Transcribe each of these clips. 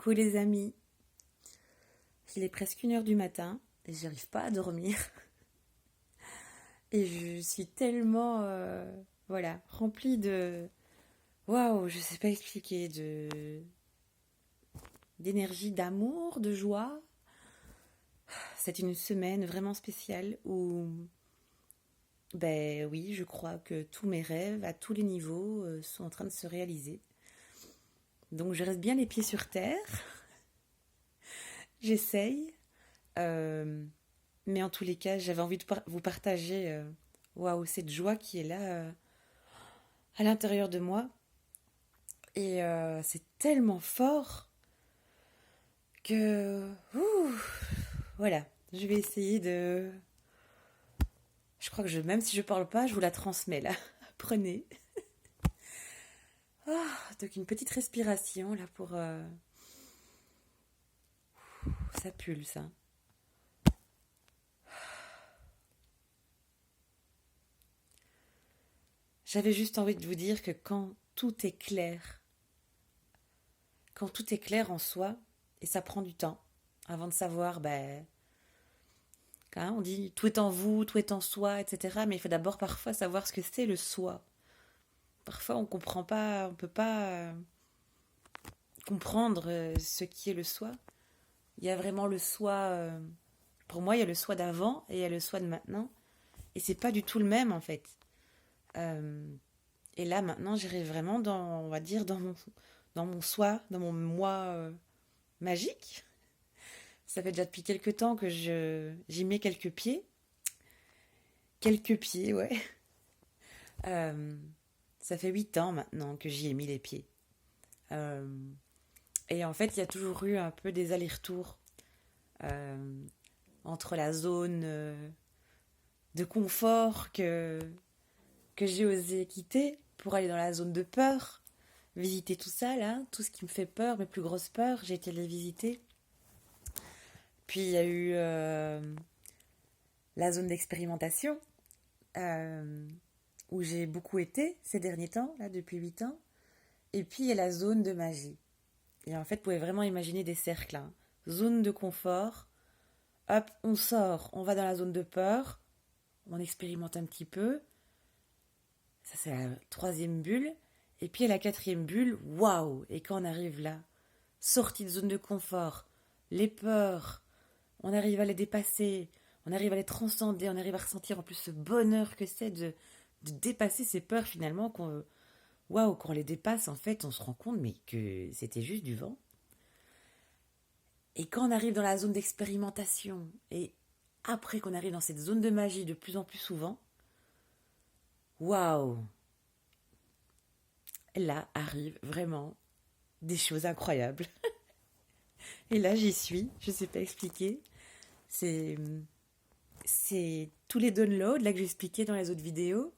Coucou les amis, il est presque 1 heure du matin et j'arrive pas à dormir et je suis tellement voilà, remplie de waouh, je sais pas expliquer d'énergie, d'amour, de joie. C'est une semaine vraiment spéciale où ben oui, je crois que tous mes rêves à tous les niveaux sont en train de se réaliser. Donc je reste bien les pieds sur terre, j'essaye. Euh, Mais en tous les cas, j'avais envie de vous partager waouh, cette joie qui est là à l'intérieur de moi. Et c'est tellement fort que voilà, je vais essayer de. Je crois que même si je parle pas, je vous la transmets là. Prenez. Donc une petite respiration là pour. Ça pulse. Hein. J'avais juste envie de vous dire que quand tout est clair en soi, et ça prend du temps avant de savoir, ben, hein, on dit tout est en vous, tout est en soi, etc. Mais il faut d'abord parfois savoir ce que c'est le soi. Parfois on comprend pas, on peut pas comprendre ce qui est le soi. Il y a vraiment le soi. Pour moi, il y a le soi d'avant et il y a le soi de maintenant. Et c'est pas du tout le même en fait. Euh, et là maintenant, j'irai vraiment dans, on va dire, dans mon soi, dans mon moi magique. Ça fait déjà depuis quelques temps que j'y mets quelques pieds. Quelques pieds, ouais. Euh, Ça fait 8 ans maintenant que j'y ai mis les pieds. Euh, et en fait, il y a toujours eu un peu des allers-retours euh, entre la zone de confort que j'ai osé quitter pour aller dans la zone de peur, visiter tout ça, là, tout ce qui me fait peur, mes plus grosses peurs, j'ai été les visiter. Puis il y a eu la zone d'expérimentation, euh, où j'ai beaucoup été ces derniers temps, là, depuis 8 ans. Et puis il y a la zone de magie. Et en fait, vous pouvez vraiment imaginer des cercles. Hein. Zone de confort, hop, on sort, on va dans la zone de peur, on expérimente un petit peu. Ça, c'est la troisième bulle. Et puis, la quatrième bulle, waouh! Et quand on arrive là, sortie de zone de confort, les peurs, on arrive à les dépasser, on arrive à les transcender, on arrive à ressentir en plus ce bonheur que c'est de dépasser ces peurs finalement. Waouh, quand on les dépasse, en fait, on se rend compte mais que c'était juste du vent. Et quand on arrive dans la zone d'expérimentation, et après qu'on arrive dans cette zone de magie de plus en plus souvent, waouh, là arrivent vraiment des choses incroyables. Et là, j'y suis, je ne sais pas expliquer. C'est, c'est tous les downloads là que j'expliquais dans les autres vidéos.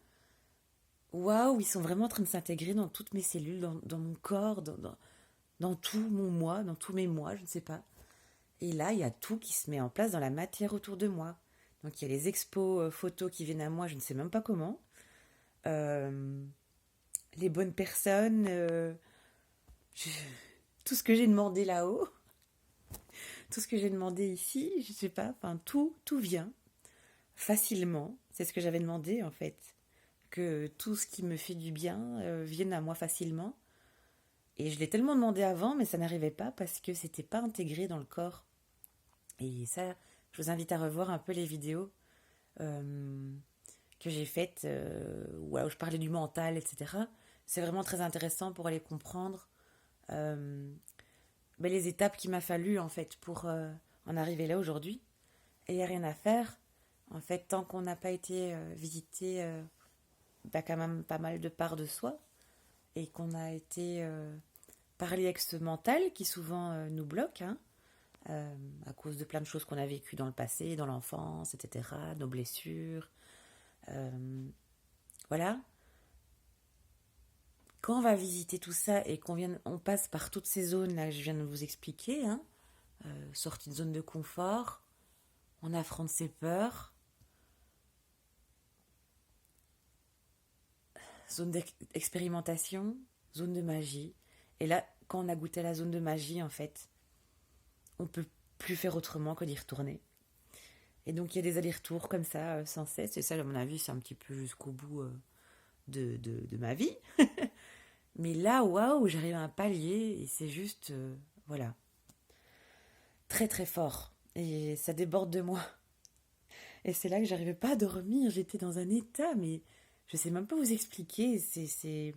Waouh, ils sont vraiment en train de s'intégrer dans toutes mes cellules, dans mon corps, dans tout mon moi, dans tous mes moi, je ne sais pas. Et là, il y a tout qui se met en place dans la matière autour de moi. Donc il y a les expos photos qui viennent à moi, je ne sais même pas comment. Euh, les bonnes personnes, je- tout ce que j'ai demandé là-haut, tout ce que j'ai demandé ici, je ne sais pas, enfin tout vient facilement. C'est ce que j'avais demandé en fait, que tout ce qui me fait du bien vienne à moi facilement. Et je l'ai tellement demandé avant, mais ça n'arrivait pas parce que c'était pas intégré dans le corps. Et ça, je vous invite à revoir un peu les vidéos euh, que j'ai faites où je parlais du mental, etc. C'est vraiment très intéressant pour aller comprendre les étapes qu'il m'a fallu en fait pour en arriver là aujourd'hui. Et il n'y a rien à faire. En fait, tant qu'on n'a pas été visité quand même pas mal de parts de soi et qu'on a été parler avec ce mental qui souvent nous bloque, hein, à cause de plein de choses qu'on a vécues dans le passé, dans l'enfance, etc., nos blessures. Voilà. Quand on va visiter tout ça et on passe par toutes ces zones là que je viens de vous expliquer, hein, sortie de zone de confort, on affronte ses peurs, zone d'expérimentation, zone de magie. Et là, quand on a goûté à la zone de magie, en fait, on peut plus faire autrement que d'y retourner. Et donc il y a des allers-retours comme ça, sans cesse. Et ça, à mon avis, c'est un petit peu jusqu'au bout de ma vie. Mais là, waouh, j'arrive à un palier et c'est juste, voilà, très très fort. Et ça déborde de moi. Et c'est là que j'arrivais pas à dormir. J'étais dans un état, mais je sais même pas vous expliquer. C'est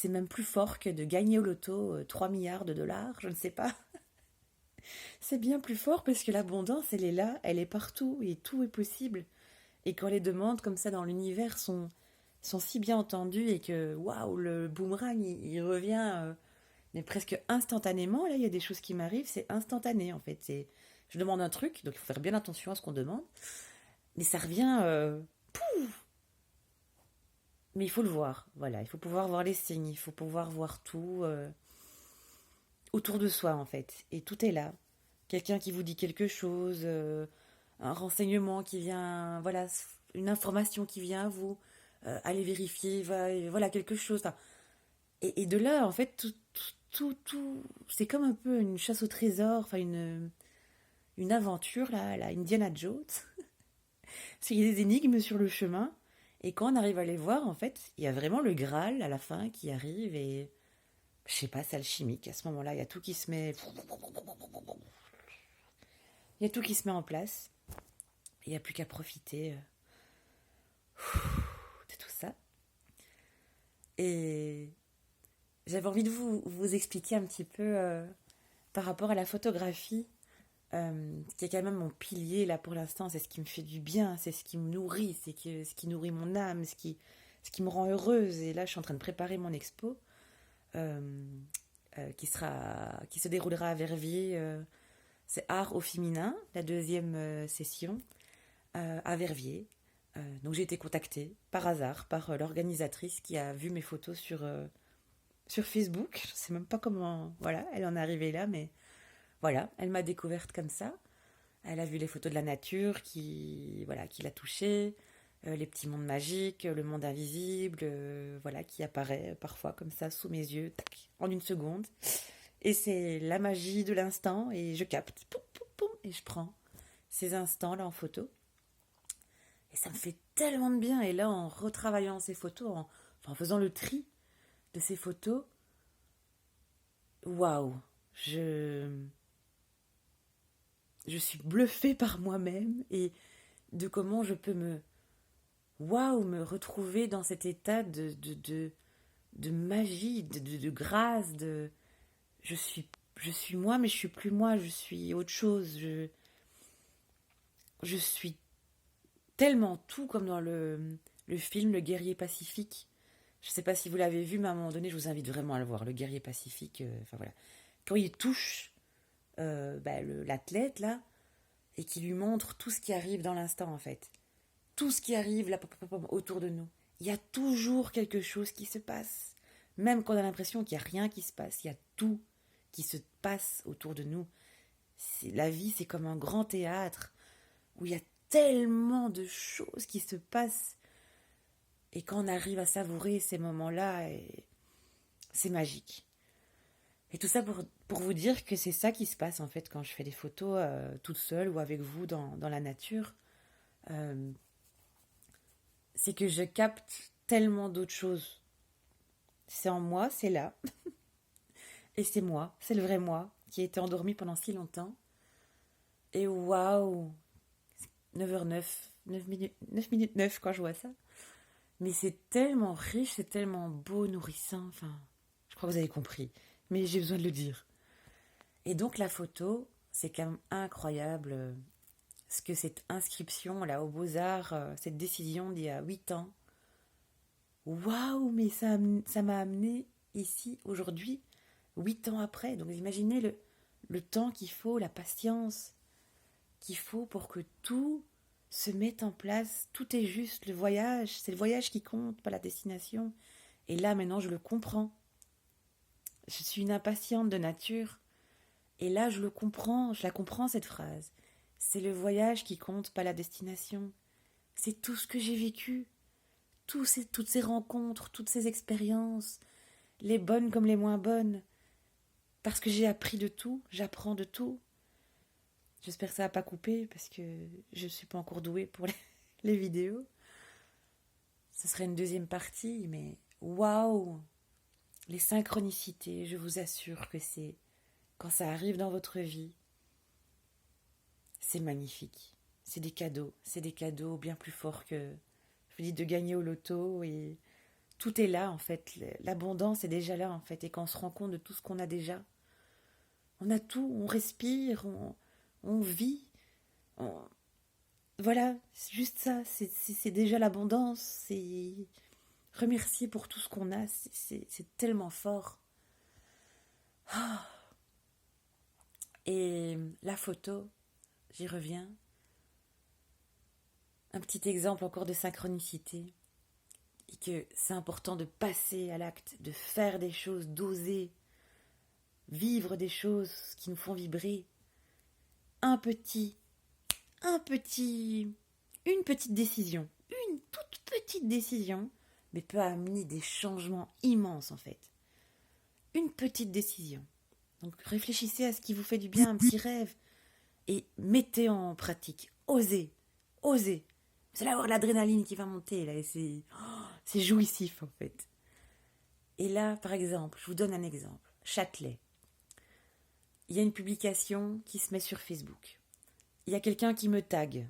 même plus fort que de gagner au loto 3 milliards de dollars, je ne sais pas. C'est bien plus fort parce que l'abondance, elle est là, elle est partout et tout est possible. Et quand les demandes comme ça dans l'univers sont si bien entendues et que waouh, le boomerang il revient mais presque instantanément, là il y a des choses qui m'arrivent, c'est instantané en fait. Je demande un truc, donc il faut faire bien attention à ce qu'on demande, mais ça revient, mais il faut le voir, voilà, il faut pouvoir voir les signes, il faut pouvoir voir tout autour de soi en fait, et tout est là. Quelqu'un qui vous dit quelque chose, un renseignement qui vient, voilà, une information qui vient à vous, allez vérifier, voilà quelque chose. Enfin, et de là, en fait, tout, c'est comme un peu une chasse au trésor, enfin une aventure, là, la Indiana Jones. Parce qu'il y a des énigmes sur le chemin, et quand on arrive à les voir, en fait, il y a vraiment le Graal à la fin qui arrive, et je sais pas, c'est alchimique. À ce moment-là, il y a tout qui se met. Il y a tout qui se met en place. Il n'y a plus qu'à profiter de tout ça. Et j'avais envie de vous expliquer un petit peu par rapport à la photographie, qui est quand même mon pilier là pour l'instant. C'est ce qui me fait du bien, c'est ce qui me nourrit, ce qui nourrit mon âme, ce qui me rend heureuse. Et là, je suis en train de préparer mon expo euh, qui se déroulera à Verviers. C'est Art au féminin, la deuxième session à Verviers. Donc j'ai été contactée par hasard par l'organisatrice qui a vu mes photos sur Facebook. Je ne sais même pas comment, voilà, elle en est arrivée là, mais voilà, elle m'a découverte comme ça. Elle a vu les photos de la nature voilà, qui l'a touchée, les petits mondes magiques, le monde invisible, voilà, qui apparaît parfois comme ça sous mes yeux, tac, en une seconde. Et c'est la magie de l'instant et je capte, poum, poum, poum, et je prends ces instants-là en photo. Et ça me fait tellement de bien. Et là, en retravaillant ces photos, en faisant le tri de ces photos, waouh, je suis bluffée par moi-même et de comment je peux me retrouver dans cet état de magie, de grâce, je suis moi, mais je suis plus moi, je suis autre chose, je suis tellement tout comme dans le film Le Guerrier Pacifique. Je ne sais pas si vous l'avez vu, mais à un moment donné, je vous invite vraiment à le voir, Le Guerrier Pacifique. Enfin voilà. Quand il touche l'athlète, là, et qui lui montre tout ce qui arrive dans l'instant, en fait. Tout ce qui arrive là, autour de nous. Il y a toujours quelque chose qui se passe. Même quand on a l'impression qu'il n'y a rien qui se passe, il y a tout qui se passe autour de nous. La vie, c'est comme un grand théâtre où il y a tellement de choses qui se passent. Et quand on arrive à savourer ces moments-là, c'est magique. Et tout ça pour vous dire que c'est ça qui se passe en fait quand je fais des photos toute seule ou avec vous dans la nature. Euh, c'est que je capte tellement d'autres choses. C'est en moi, c'est là. Et c'est moi, c'est le vrai moi qui a été endormi pendant si longtemps. Et waouh, 9h09, 9 minutes 9 quand je vois ça. Mais c'est tellement riche, c'est tellement beau, nourrissant. Enfin, je crois que vous avez compris. Mais j'ai besoin de le dire. Et donc la photo, c'est quand même incroyable ce que cette inscription là aux Beaux-Arts, cette décision d'il y a 8 ans, waouh, mais ça m'a amené ici aujourd'hui, 8 ans après. Donc imaginez le temps qu'il faut, la patience qu'il faut pour que tout se mette en place. Tout est juste, le voyage, c'est le voyage qui compte, pas la destination. Et là maintenant je le comprends. Je suis une impatiente de nature. Et là, je la comprends cette phrase. C'est le voyage qui compte, pas la destination. C'est tout ce que j'ai vécu, toutes ces rencontres, toutes ces expériences, les bonnes comme les moins bonnes. parce que j'ai appris de tout, j'apprends de tout. J'espère que ça va pas couper parce que je suis pas encore douée pour les vidéos. Ce serait une deuxième partie, mais waouh! Les synchronicités, je vous assure que c'est quand ça arrive dans votre vie, c'est magnifique. C'est des cadeaux bien plus forts que, je vous dis, de gagner au loto. Et tout est là, en fait. L'abondance est déjà là, en fait. Et quand on se rend compte de tout ce qu'on a déjà, on a tout, on respire, on vit. on- Voilà, c'est juste ça. C'est déjà l'abondance. C'est remercier pour tout ce qu'on a. C'est tellement fort. Et la photo, j'y reviens. Un petit exemple encore de synchronicité. Et que c'est important de passer à l'acte, de faire des choses, d'oser vivre des choses qui nous font vibrer. Un petit, un petit, une petite décision, une toute petite décision, mais peut amener des changements immenses en fait. Une petite décision. Donc réfléchissez à ce qui vous fait du bien, un petit rêve, et mettez en pratique. Osez, osez. Vous allez avoir l'adrénaline qui va monter là, et c'est jouissif en fait. Et là, par exemple, je vous donne un exemple. Châtelet. Il y a une publication qui se met sur Facebook. Il y a quelqu'un qui me tague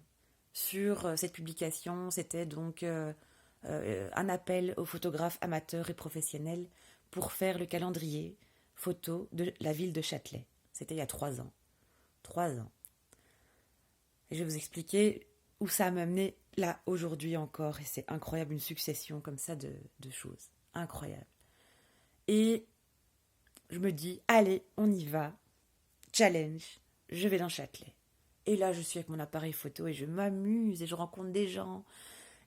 sur cette publication. C'était donc un appel aux photographes amateurs et professionnels pour faire le calendrier photo de la ville de Châtelet. C'était il y a 3 ans. 3 ans. Et je vais vous expliquer où ça m'a amené là aujourd'hui encore. Et c'est incroyable, une succession comme ça de choses. Incroyable. Et je me dis, allez, on y va. Challenge. Je vais dans Châtelet. Et là, je suis avec mon appareil photo et je m'amuse et je rencontre des gens.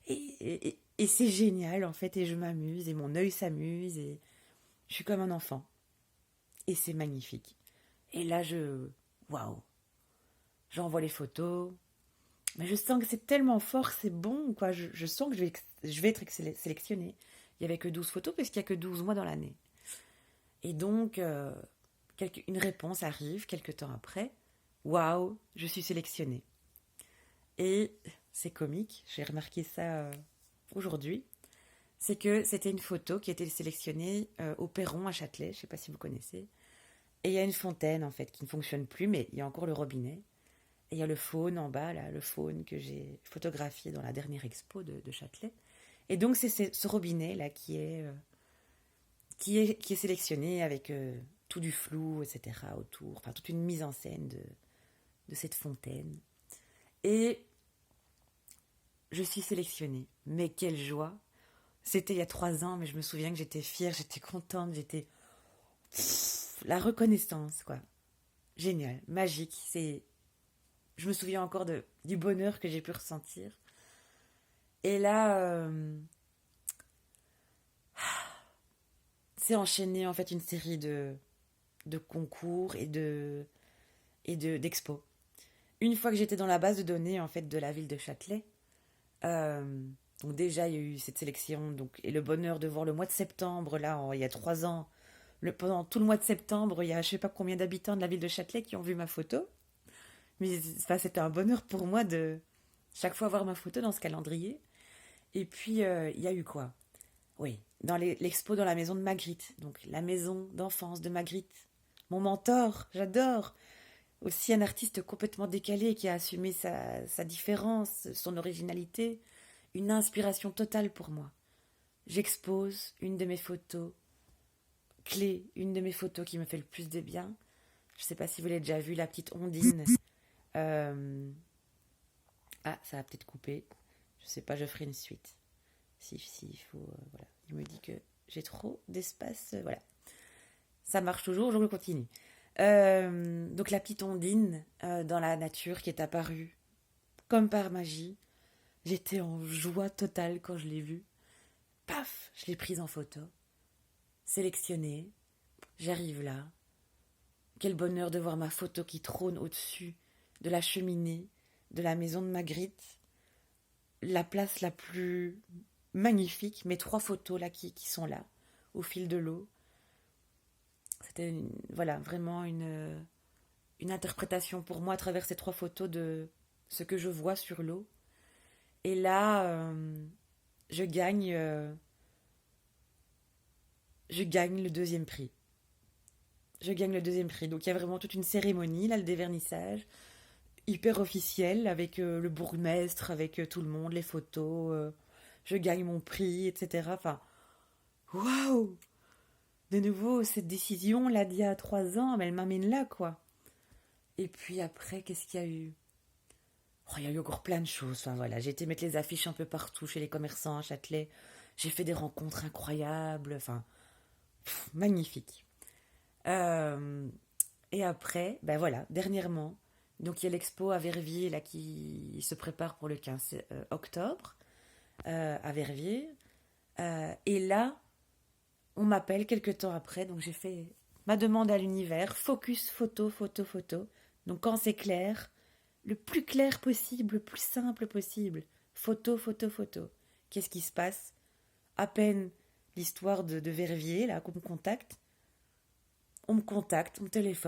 Et c'est génial, en fait, et je m'amuse et mon œil s'amuse et je suis comme un enfant. Et c'est magnifique. Et là, waouh, j'envoie les photos. Mais je sens que c'est tellement fort, c'est bon, quoi. Je sens que je vais être sélectionnée. Il n'y avait que 12 photos parce qu'il n'y a que 12 mois dans l'année. Et donc, une réponse arrive quelques temps après. Waouh, je suis sélectionnée. Et c'est comique, j'ai remarqué ça aujourd'hui. C'est que c'était une photo qui a été sélectionnée au Perron à Châtelet, je ne sais pas si vous connaissez. Et il y a une fontaine en fait qui ne fonctionne plus, mais il y a encore le robinet. Et il y a le faune en bas, là, le faune que j'ai photographié dans la dernière expo de Châtelet. Et donc c'est ce robinet là qui est sélectionné avec tout du flou, etc. autour, enfin toute une mise en scène de cette fontaine. Et je suis sélectionnée. Mais quelle joie! C'était il y a 3 ans, mais je me souviens que j'étais fière, j'étais contente, j'étais... La reconnaissance, quoi. Génial, magique. Je me souviens encore du bonheur que j'ai pu ressentir. Et là, c'est enchaîné en fait une série de concours d'expos. Une fois que j'étais dans la base de données en fait de la ville de Châtelet, donc déjà il y a eu cette sélection et le bonheur de voir le mois de septembre là il y a 3 ans, pendant tout le mois de septembre il y a je sais pas combien d'habitants de la ville de Châtelet qui ont vu ma photo, mais enfin, c'était un bonheur pour moi de chaque fois voir ma photo dans ce calendrier. Et puis il y a eu quoi? Oui, dans l'expo dans la maison de Magritte, donc la maison d'enfance de Magritte, mon mentor, j'adore. Aussi un artiste complètement décalé qui a assumé sa différence, son originalité, une inspiration totale pour moi. J'expose une de mes photos clés, une de mes photos qui me fait le plus de bien. Je ne sais pas si vous l'avez déjà vue, la petite Ondine. Ah, ça va peut-être couper. Je ne sais pas, je ferai une suite. Si, il faut... voilà. Il me dit que j'ai trop d'espace. Voilà. Ça marche toujours, je continue. Donc la petite Ondine dans la nature qui est apparue comme par magie. J'étais en joie totale quand je l'ai vue. Paf, je l'ai prise en photo. Sélectionnée. J'arrive là. Quel bonheur de voir ma photo qui trône au-dessus de la cheminée de la maison de Magritte. La place la plus magnifique. Mes 3 photos là qui sont là, au fil de l'eau. C'était voilà, vraiment une interprétation pour moi à travers ces 3 photos de ce que je vois sur l'eau. Et là, je gagne, euh, je gagne le deuxième prix. Je gagne le deuxième prix. Donc il y a vraiment toute une cérémonie, là, le dévernissage, hyper officiel, avec le bourgmestre, avec tout le monde, les photos. Je gagne mon prix, etc. Enfin, waouh! De nouveau, cette décision, là, d'il y a 3 ans, elle m'amène là, quoi. Et puis après, qu'est-ce qu'il y a eu? Oh, il y a eu encore plein de choses. Enfin voilà, j'ai été mettre les affiches un peu partout chez les commerçants à Châtelet. J'ai fait des rencontres incroyables. Enfin, magnifique. Euh, et après, ben voilà, dernièrement, donc il y a l'expo à Verviers là qui se prépare pour le 15 octobre à Verviers. Et là, on m'appelle quelques temps après, donc j'ai fait ma demande à l'univers, focus photo, photo, photo. Donc quand c'est clair, le plus clair possible, le plus simple possible. Photo, photo, photo. Qu'est-ce qui se passe? À peine l'histoire de Verviers, là, qu'on me contacte, on me contacte, on me téléphone.